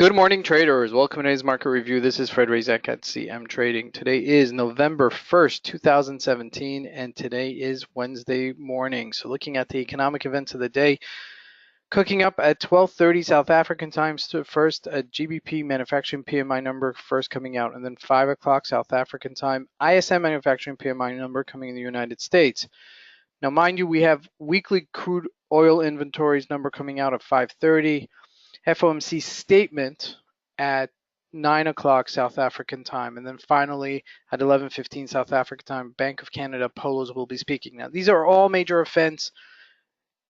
Good morning, traders. Welcome to today's market review. This is Fred Razak at CMTrading. Today is November 1st, 2017, and today is Wednesday morning. So looking at the economic events of the day, cooking up at 12:30 South African time, first a GBP Manufacturing PMI number first coming out, and then 5 o'clock South African time, ISM Manufacturing PMI number coming in the United States. Now, mind you, we have weekly crude oil inventories number coming out at 5:30. FOMC Statement at 9 o'clock South African time. And then finally at 11:15 South African time, Bank of Canada polos will be speaking. Now, these are all major events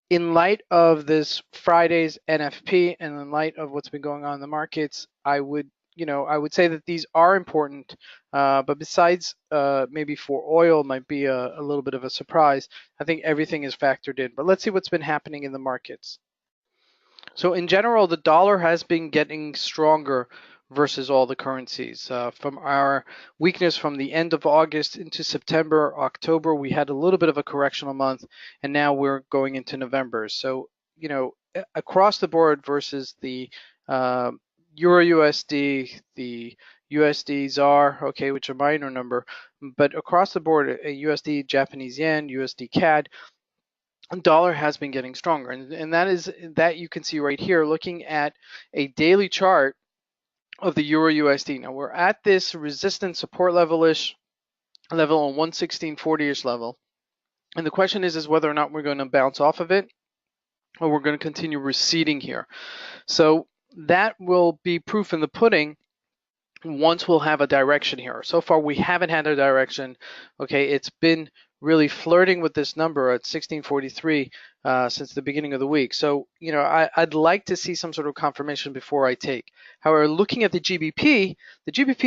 in light of this Friday's NFP and in light of what's been going on in the markets. I would say that these are important, but besides maybe for oil might be a little bit of a surprise, I think everything is factored in. But let's see what's been happening in the markets. So in general, the dollar has been getting stronger versus all the currencies. From our weakness from the end of August into September, October, we had a little bit of a correctional month, and now we're going into November. So, across the board versus the Euro USD, the USD ZAR, okay, which are minor number, but across the board, a USD Japanese yen, USD CAD, dollar has been getting stronger, and that you can see right here looking at a daily chart of the Euro USD. Now we're at this resistance support level-ish level on 116.40-ish level, and the question is whether or not we're going to bounce off of it or we're going to continue receding here. So that will be proof in the pudding once we'll have a direction here. So far we haven't had a direction. Okay, it's been really flirting with this number at 1643 since the beginning of the week. So, I'd like to see some sort of confirmation before I take. However, looking at the GBP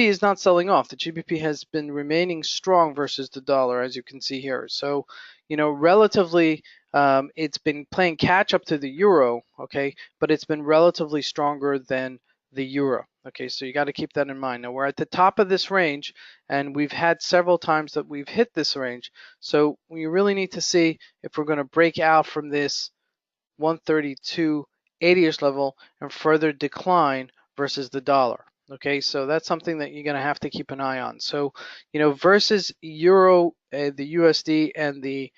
is not selling off. The GBP has been remaining strong versus the dollar, as you can see here. So, relatively, it's been playing catch up to the euro, okay, but it's been relatively stronger than the euro. Okay, so you got to keep that in mind. Now we're at the top of this range, and we've had several times that we've hit this range. So we really need to see if we're going to break out from this 132.80-ish level and further decline versus the dollar. Okay, so that's something that you're going to have to keep an eye on. So, versus euro, the USD, and the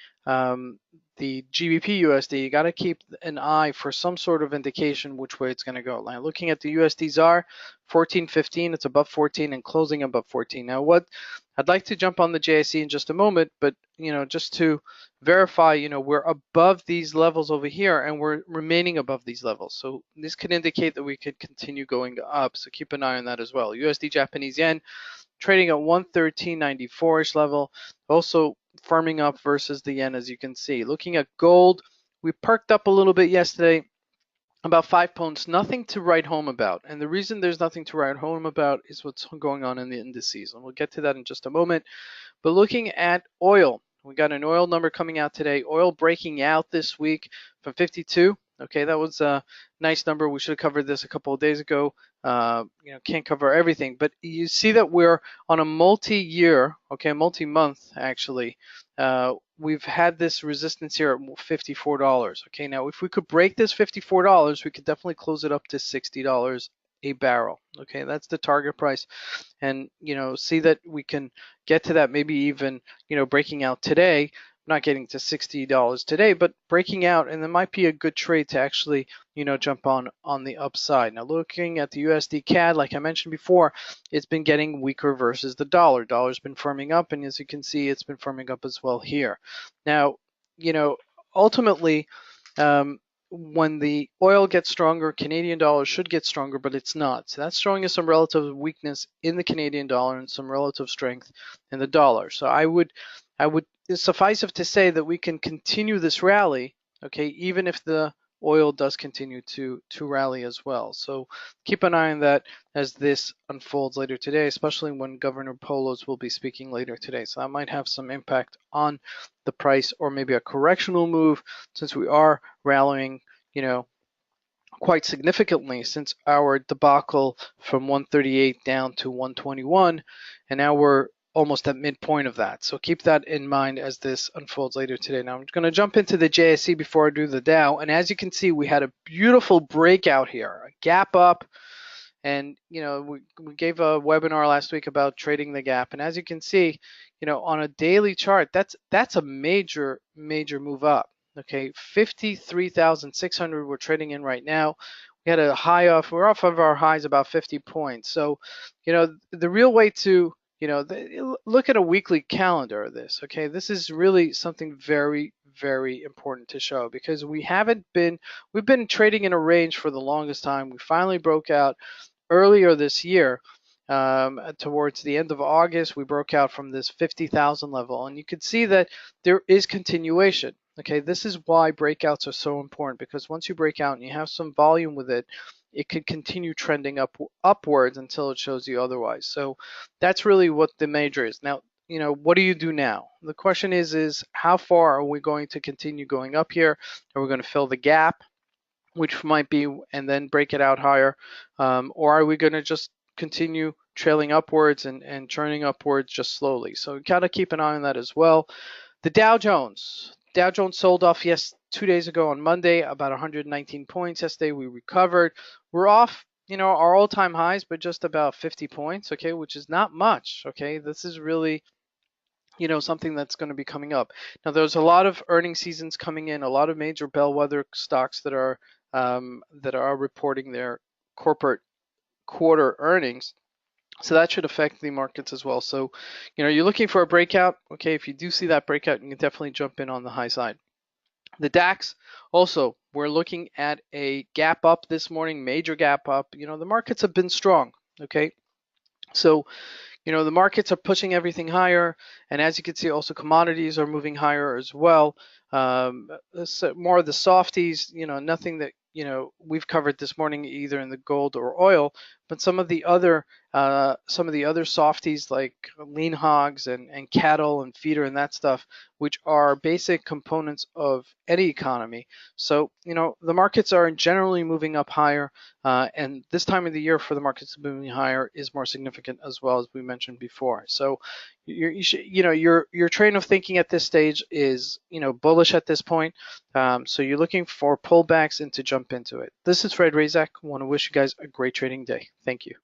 GBP USD, you got to keep an eye for some sort of indication which way it's going to go. Now, looking at the USD ZAR, 14.15, it's above 14 and closing above 14. Now, what I'd like to jump on the JSE in just a moment, but just to verify, we're above these levels over here and we're remaining above these levels. So this could indicate that we could continue going up. So keep an eye on that as well. USD Japanese yen trading at 113.94-ish level, also firming up versus the yen, as you can see. Looking at gold, we perked up a little bit yesterday, about 5 points, nothing to write home about. And the reason there's nothing to write home about is what's going on in the indices. And we'll get to that in just a moment. But looking at oil, we got an oil number coming out today. Oil breaking out this week from 52. Okay, that was a nice number. We should have covered this a couple of days ago. Can't cover everything, but you see that we're on a multi-year, okay, multi-month actually. We've had this resistance here at $54. Okay, now if we could break this $54, we could definitely close it up to $60 a barrel. Okay, that's the target price, and see that we can get to that, maybe even breaking out today. Not getting to $60 today, but breaking out, and there might be a good trade to actually jump on the upside. Now looking at the USD CAD, like I mentioned before, it's been getting weaker versus the dollar. Dollar's been firming up, and as you can see, it's been firming up as well here. Now ultimately, when the oil gets stronger, Canadian dollar should get stronger, but it's not. So that's showing us some relative weakness in the Canadian dollar and some relative strength in the dollar. So I would suffice it to say that we can continue this rally, okay, even if the oil does continue to rally as well. So keep an eye on that as this unfolds later today, especially when Governor Polos will be speaking later today. So that might have some impact on the price, or maybe a correctional move, since we are rallying, quite significantly since our debacle from 138 down to 121, and now we're almost at midpoint of that. So keep that in mind as this unfolds later today. Now I'm going to jump into the JSE before I do the Dow, and as you can see, we had a beautiful breakout here, a gap up, And we gave a webinar last week about trading the gap, and as you can see, on a daily chart, that's a major move up. Okay, 53,600 we're trading in right now. We had a high off. We're off of our highs about 50 points. So, the real way to look at a weekly calendar of this. Okay, this is really something very, very important to show, because we've been trading in a range for the longest time. We finally broke out earlier this year. Towards the end of August, we broke out from this 50,000 level, and you can see that there is continuation. Okay, this is why breakouts are so important, because once you break out and you have some volume with it, it could continue trending upwards until it shows you otherwise. So that's really what the major is. Now, what do you do now? The question is how far are we going to continue going up here? Are we going to fill the gap, which might be, and then break it out higher? Or are we going to just continue trailing upwards and churning upwards just slowly? So you got to keep an eye on that as well. The Dow Jones sold off 2 days ago on Monday, about 119 points. Yesterday we recovered. We're off, our all-time highs, but just about 50 points, okay, which is not much. Okay, this is really something that's going to be coming up. Now, there's a lot of earnings seasons coming in, a lot of major bellwether stocks that are reporting their corporate quarter earnings. So that should affect the markets as well. So, you're looking for a breakout. Okay, if you do see that breakout, you can definitely jump in on the high side. The DAX, also, we're looking at a gap up this morning, major gap up. The markets have been strong. Okay, so the markets are pushing everything higher, and as you can see, also commodities are moving higher as well. So more of the softies, nothing that we've covered this morning, either in the gold or oil, but some of the other softies like lean hogs and cattle and feeder and that stuff, which are basic components of any economy. So the markets are generally moving up higher, and this time of the year for the markets moving higher is more significant as well, as we mentioned before. So your train of thinking at this stage is bullish at this point. So you're looking for pullbacks and to jump into it. This is Fred Razak. I want to wish you guys a great trading day. Thank you.